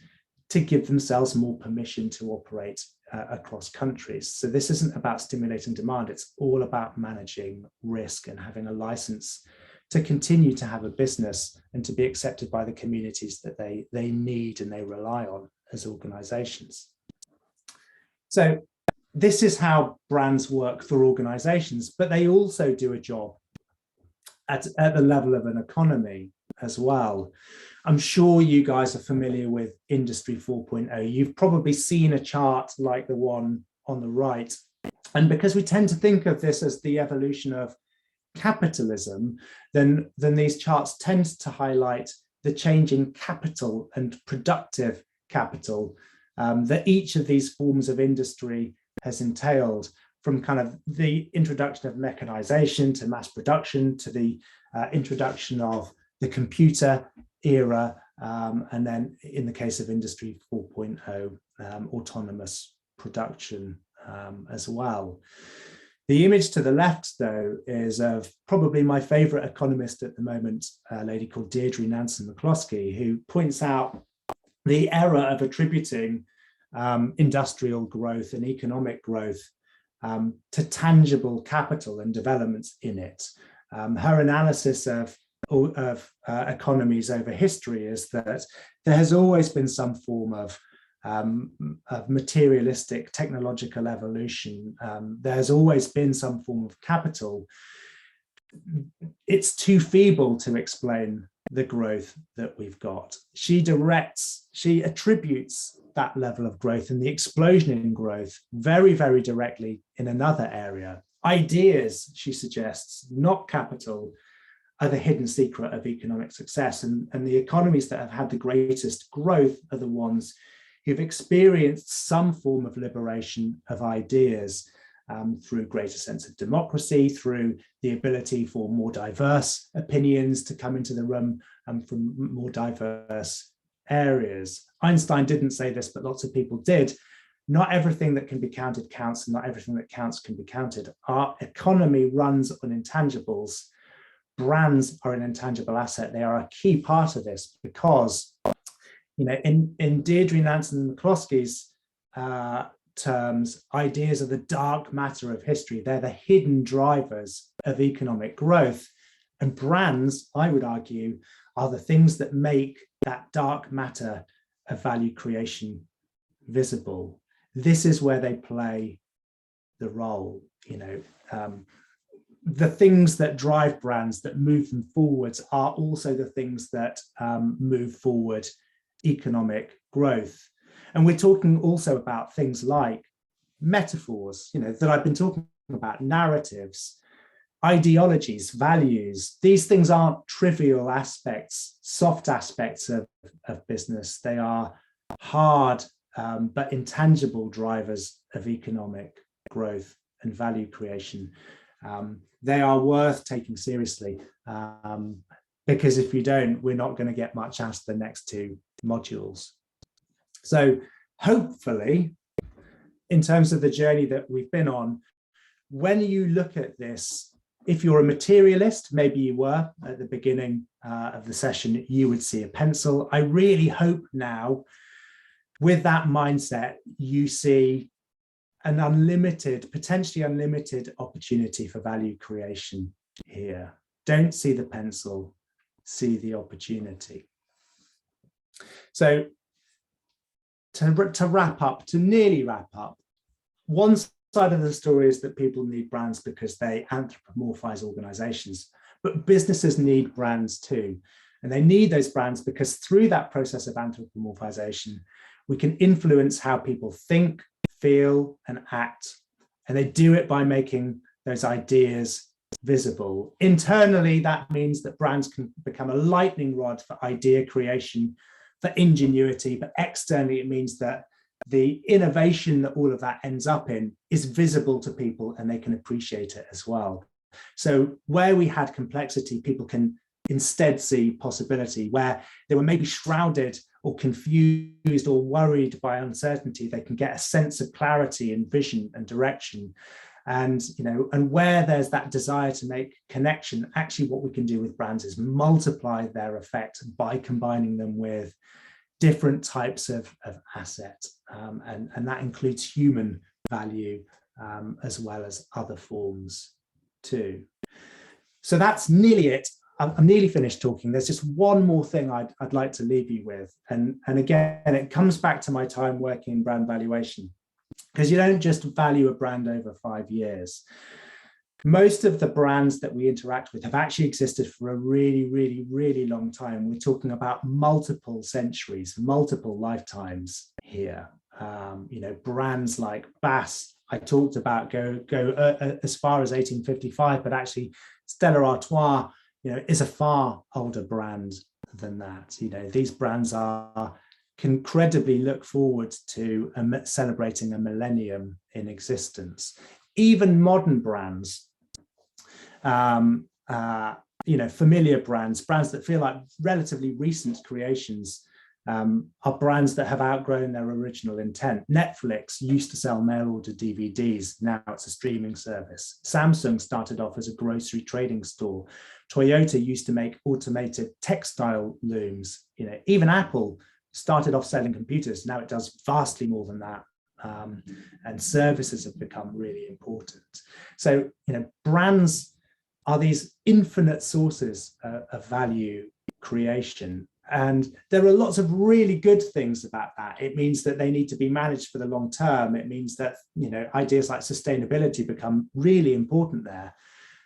to give themselves more permission to operate across countries. So this isn't about stimulating demand, it's all about managing risk and having a license to continue to have a business and to be accepted by the communities that they need and they rely on as organizations. So this is how brands work for organizations, but they also do a job at the level of an economy as well. I'm sure you guys are familiar with Industry 4.0. You've probably seen a chart like the one on the right. And because we tend to think of this as the evolution of capitalism, then these charts tend to highlight the change in capital and productive capital that each of these forms of industry has entailed, from kind of the introduction of mechanization to mass production to the introduction of the computer era, and then in the case of Industry 4.0, autonomous production as well. The image to the left, though, is of probably my favorite economist at the moment, a lady called Deirdre Nansen McCloskey, who points out the error of attributing industrial growth and economic growth to tangible capital and developments in it. Her analysis of economies over history is that there has always been some form of materialistic technological evolution. There's always been some form of capital. It's too feeble to explain the growth that we've got. She attributes that level of growth and the explosion in growth very, very directly in another area. Ideas, she suggests, not capital, are the hidden secret of economic success. And the economies that have had the greatest growth are the ones who've experienced some form of liberation of ideas through a greater sense of democracy, through the ability for more diverse opinions to come into the room from more diverse areas. Einstein didn't say this, but lots of people did. Not everything that can be counted counts, and not everything that counts can be counted. Our economy runs on intangibles. Brands are an intangible asset. They are a key part of this because, you know, in Deirdre Nansen McCloskey's terms, ideas are the dark matter of history. They're the hidden drivers of economic growth. And brands, I would argue, are the things that make that dark matter of value creation visible. This is where they play the role, you know. The things that drive brands, that move them forwards, are also the things that move forward economic growth. And we're talking also about things like metaphors, that I've been talking about, narratives, ideologies, values. These things aren't trivial aspects, soft aspects of business. They are hard but intangible drivers of economic growth and value creation. They are worth taking seriously, because if you don't, we're not going to get much out of the next two modules. So hopefully, in terms of the journey that we've been on, when you look at this, if you're a materialist, maybe you were at the beginning of the session, you would see a pencil. I really hope now, with that mindset, you see an unlimited, potentially unlimited opportunity for value creation here. Don't see the pencil, see the opportunity. So to wrap up, to nearly wrap up, one side of the story is that people need brands because they anthropomorphise organizations, but businesses need brands too. And they need those brands because through that process of anthropomorphization, we can influence how people think, feel, and act. And they do it by making those ideas visible. Internally, that means that brands can become a lightning rod for idea creation, for ingenuity, but externally, it means that the innovation that all of that ends up in is visible to people and they can appreciate it as well. So where we had complexity, people can instead see possibility. Where they were maybe shrouded or confused or worried by uncertainty, they can get a sense of clarity and vision and direction. And, and where there's that desire to make connection, actually what we can do with brands is multiply their effect by combining them with different types of asset. And that includes human value as well as other forms too. So that's nearly it. I'm nearly finished talking. There's just one more thing I'd like to leave you with. And again, it comes back to my time working in brand valuation, because you don't just value a brand over 5 years. Most of the brands that we interact with have actually existed for a really, really, really long time. We're talking about multiple centuries, multiple lifetimes here. Brands like Bass, I talked about, go as far as 1855, but actually Stella Artois, is a far older brand than that. These brands can credibly look forward to celebrating a millennium in existence. Even modern brands, familiar brands that feel like relatively recent creations, are brands that have outgrown their original intent. Netflix used to sell mail order DVDs. Now it's a streaming service. Samsung started off as a grocery trading store. Toyota used to make automated textile looms. Even Apple started off selling computers. Now it does vastly more than that. And services have become really important. So, brands are these infinite sources of value creation. And there are lots of really good things about that. It means that they need to be managed for the long term. It means that, ideas like sustainability become really important there.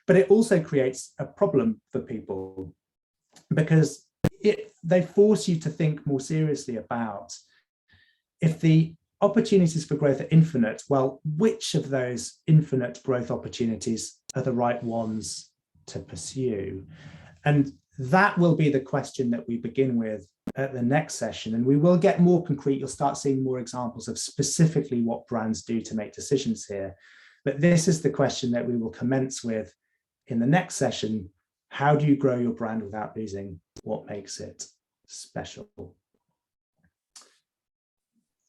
But it also creates a problem for people because they force you to think more seriously about, if the opportunities for growth are infinite, well, which of those infinite growth opportunities are the right ones to pursue? And that will be the question that we begin with at the next session. And we will get more concrete. You'll start seeing more examples of specifically what brands do to make decisions here. But this is the question that we will commence with in the next session. How do you grow your brand without losing what makes it special?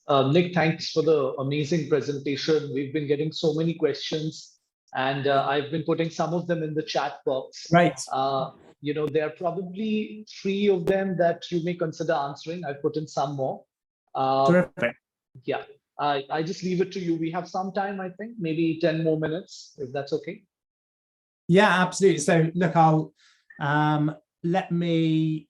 Nick, thanks for the amazing presentation. We've been getting so many questions, and I've been putting some of them in the chat box. Right. There are probably 3 of them that you may consider answering. I've put in some more. Terrific. Yeah, I just leave it to you. We have some time, I think, maybe 10 more minutes, if that's okay. Yeah, absolutely. So look, I'll let me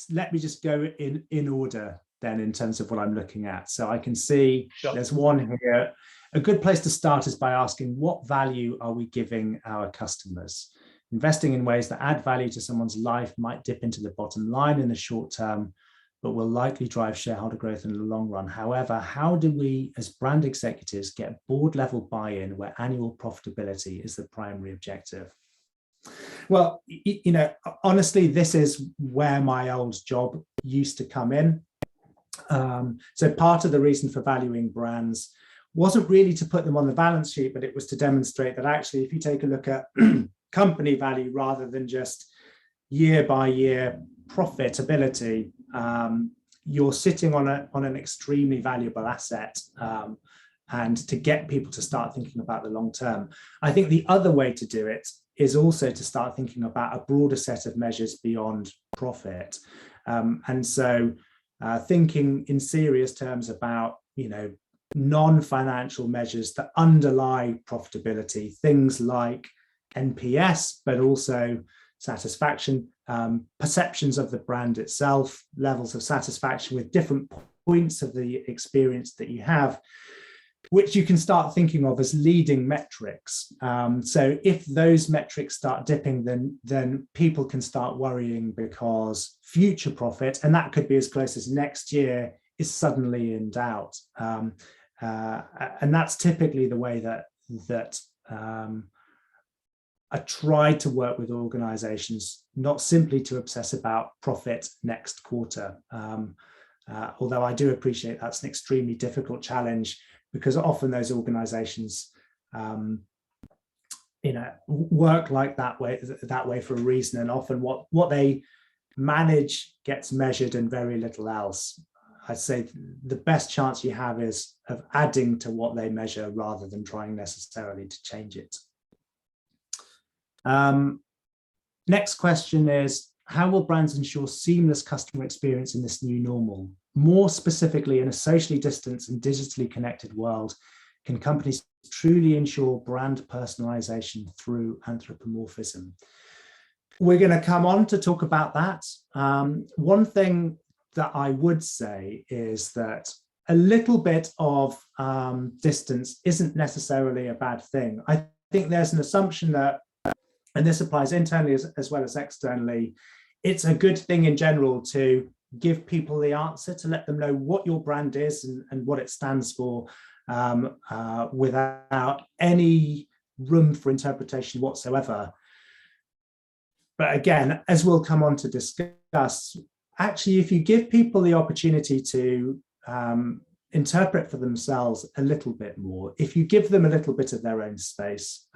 just go in order then in terms of what I'm looking at. So I can see There's one here. A good place to start is by asking, what value are we giving our customers? Investing in ways that add value to someone's life might dip into the bottom line in the short term, but will likely drive shareholder growth in the long run. However, how do we as brand executives get board level buy-in where annual profitability is the primary objective? Well, honestly, this is where my old job used to come in. So part of the reason for valuing brands wasn't really to put them on the balance sheet, but it was to demonstrate that actually, if you take a look at company value rather than just year by year profitability, you're sitting on an extremely valuable asset, and to get people to start thinking about the long term. I think the other way to do it is also to start thinking about a broader set of measures beyond profit. And so thinking in serious terms about, non-financial measures that underlie profitability, things like NPS, but also satisfaction, perceptions of the brand itself, levels of satisfaction with different points of the experience that you have, which you can start thinking of as leading metrics. So if those metrics start dipping, then people can start worrying because future profit, and that could be as close as next year, is suddenly in doubt. And that's typically the way that I try to work with organizations, not simply to obsess about profit next quarter. Although I do appreciate that's an extremely difficult challenge, because often those organizations work like that way for a reason, and often what they manage gets measured and very little else. I'd say the best chance you have is of adding to what they measure rather than trying necessarily to change it. Next question is, how will brands ensure seamless customer experience in this new normal? More specifically, in a socially distanced and digitally connected world, can companies truly ensure brand personalization through anthropomorphism? We're going to come on to talk about that. One thing that I would say is that a little bit of distance isn't necessarily a bad thing. I think there's an assumption that, and this applies internally as well as externally, it's a good thing in general to give people the answer, to let them know what your brand is and what it stands for, without any room for interpretation whatsoever. But again, as we'll come on to discuss, actually, if you give people the opportunity to interpret for themselves a little bit more, if you give them a little bit of their own space,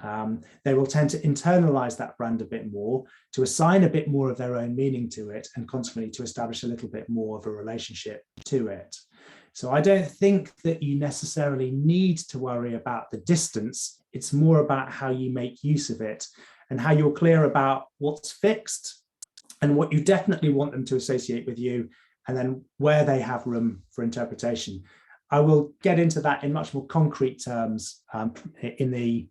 they will tend to internalize that brand a bit more, to assign a bit more of their own meaning to it, and consequently to establish a little bit more of a relationship to it. So I don't think that you necessarily need to worry about the distance. It's more about how you make use of it and how you're clear about what's fixed and what you definitely want them to associate with you, and then where they have room for interpretation. I will get into that in much more concrete terms in the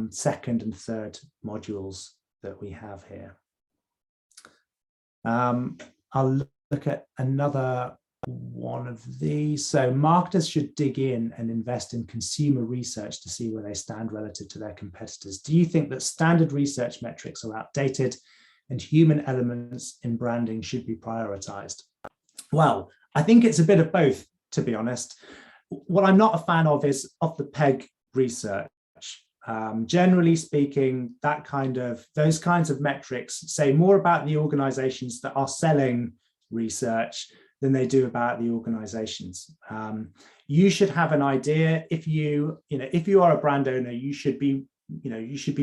second and third modules that we have here. I'll look at another one of these. So marketers should dig in and invest in consumer research to see where they stand relative to their competitors. Do you think that standard research metrics are outdated and human elements in branding should be prioritized? Well, I think it's a bit of both, to be honest. What I'm not a fan of is off-the-peg research. Generally speaking, those kinds of metrics say more about the organizations that are selling research than they do about the organizations. You should have an idea. If you are a brand owner, you should be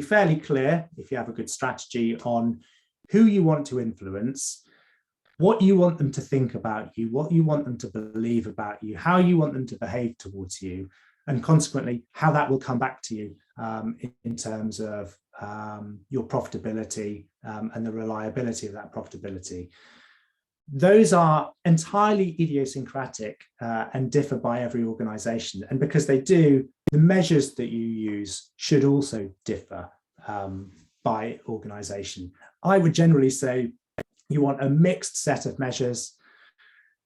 fairly clear, if you have a good strategy, on who you want to influence, what you want them to think about you, what you want them to believe about you, how you want them to behave towards you, and consequently how that will come back to you in terms of your profitability and the reliability of that profitability. Those are entirely idiosyncratic and differ by every organization. And because they do, the measures that you use should also differ by organization. I would generally say you want a mixed set of measures,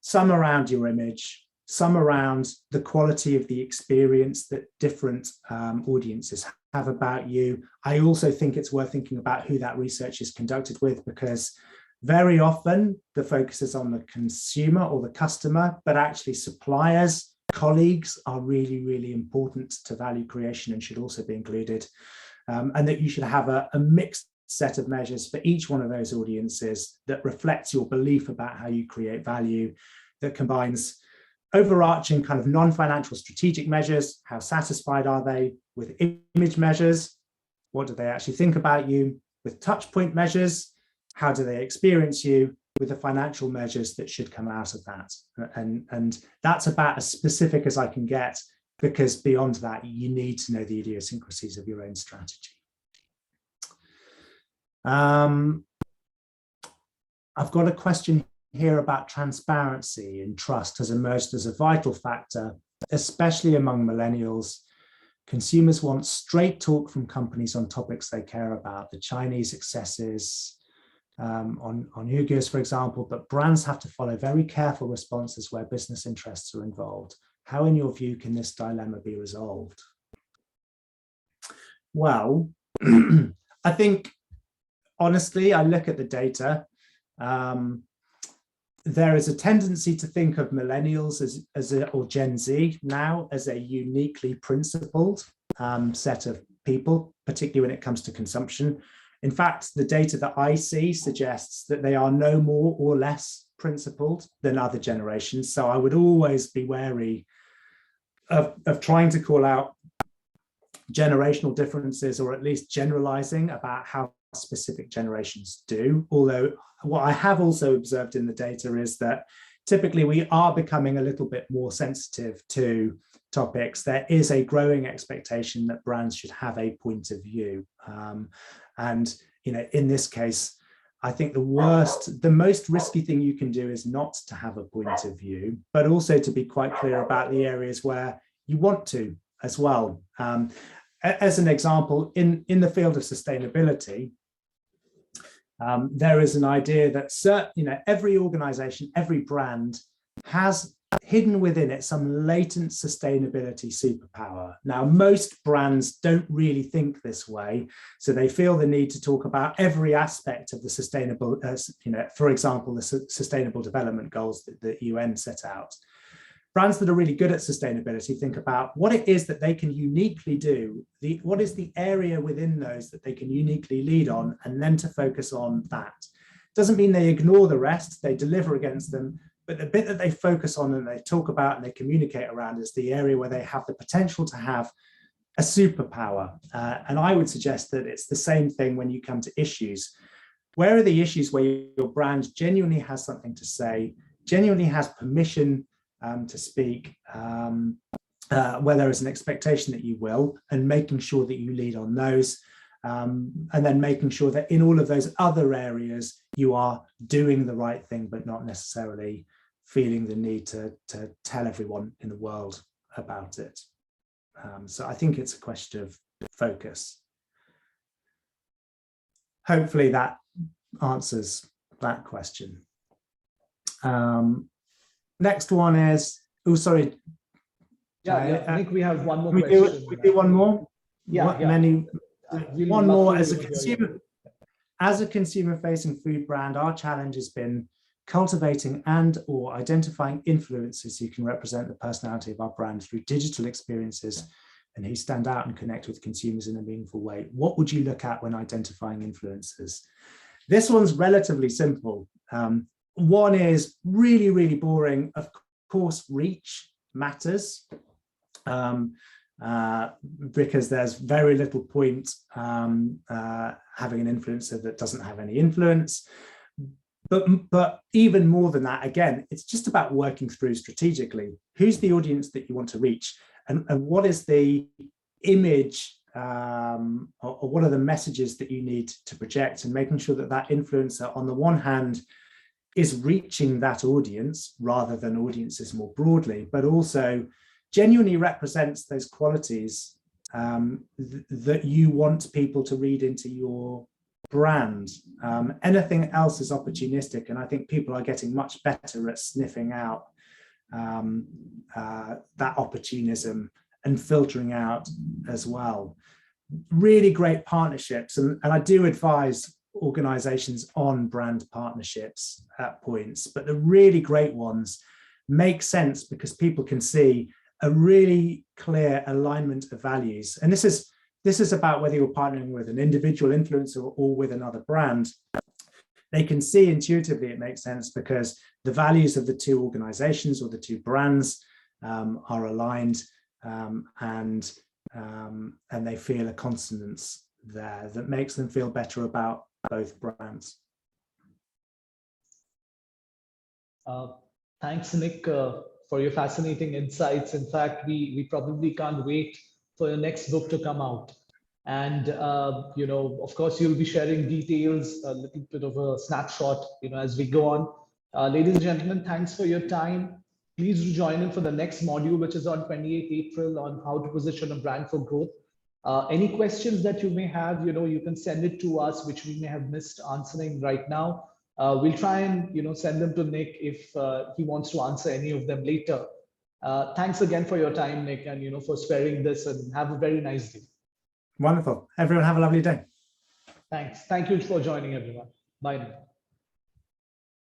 some around your image, some around the quality of the experience that different audiences have about you. I also think it's worth thinking about who that research is conducted with, because Very often the focus is on the consumer or the customer, but actually suppliers, colleagues are really, really important to value creation and should also be included. And that you should have a mixed set of measures for each one of those audiences that reflects your belief about how you create value, that combines overarching kind of non-financial strategic measures. How satisfied are they? With image measures, what do they actually think about you? With touch point measures, how do they experience you? With the financial measures that should come out of that. And that's about as specific as I can get, because beyond that, you need to know the idiosyncrasies of your own strategy. I've got a question here about transparency and trust has emerged as a vital factor, especially among millennials. Consumers want straight talk from companies on topics they care about, the Chinese excesses on Uyghurs, for example, but brands have to follow very careful responses where business interests are involved. How, in your view, can this dilemma be resolved? Well, I think, honestly, I look at the data. There is a tendency to think of millennials or Gen Z now as a uniquely principled set of people, particularly when it comes to consumption. In fact, the data that I see suggests that they are no more or less principled than other generations. So I would always be wary of trying to call out generational differences, or at least generalizing about how specific generations do. Although what I have also observed in the data is that typically we are becoming a little bit more sensitive to topics. There is a growing expectation that brands should have a point of view. And in this case, I think the most risky thing you can do is not to have a point of view, but also to be quite clear about the areas where you want to as well. As an example, in the field of sustainability, there is an idea that every organization, every brand has hidden within it some latent sustainability superpower. Now, most brands don't really think this way, so they feel the need to talk about every aspect of the sustainable, for example, the Sustainable Development Goals that the UN set out. Brands that are really good at sustainability think about what it is that they can uniquely do, what is the area within those that they can uniquely lead on, and then to focus on that. Doesn't mean they ignore the rest, they deliver against them, but the bit that they focus on and they talk about and they communicate around is the area where they have the potential to have a superpower. And I would suggest that it's the same thing when you come to issues. Where are the issues where your brand genuinely has something to say, genuinely has permission to speak, where there is an expectation that you will, and making sure that you lead on those, and then making sure that in all of those other areas you are doing the right thing, but not necessarily feeling the need to tell everyone in the world about it. So I think it's a question of focus. Hopefully that answers that question. Next one is, oh, sorry. Yeah, I think we have one more question. We do one more? Yeah. One more. As a consumer-facing food brand, our challenge has been cultivating and or identifying influencers who can represent the personality of our brand through digital experiences and who stand out and connect with consumers in a meaningful way. What would you look at when identifying influencers? This one's relatively simple. One is really, really boring. Of course, reach matters because there's very little point having an influencer that doesn't have any influence. But even more than that, again, it's just about working through strategically. Who's the audience that you want to reach? And what is the image or what are the messages that you need to project, and making sure that that influencer, on the one hand, is reaching that audience rather than audiences more broadly, but also genuinely represents those qualities that you want people to read into your brand. Anything else is opportunistic, and I think people are getting much better at sniffing out that opportunism and filtering out as well. Really great partnerships, and I do advise organizations on brand partnerships at points, but the really great ones make sense because people can see a really clear alignment of values. And this is about whether you're partnering with an individual influencer or with another brand. They can see intuitively it makes sense because the values of the two organizations or the two brands are aligned, and they feel a consonance there that makes them feel better about both brands. Thanks, Nick, for your fascinating insights. In fact, we probably can't wait for your next book to come out. And, of course, you'll be sharing details, a little bit of a snapshot, as we go on. Ladies and gentlemen, thanks for your time. Please do join in for the next module, which is on 28th April on how to position a brand for growth. Any questions that you may have, you can send it to us, which we may have missed answering right now. We'll try and, send them to Nick if he wants to answer any of them later. Thanks again for your time, Nick, and, for sparing this, and have a very nice day. Wonderful. Everyone have a lovely day. Thanks. Thank you for joining, everyone. Bye now.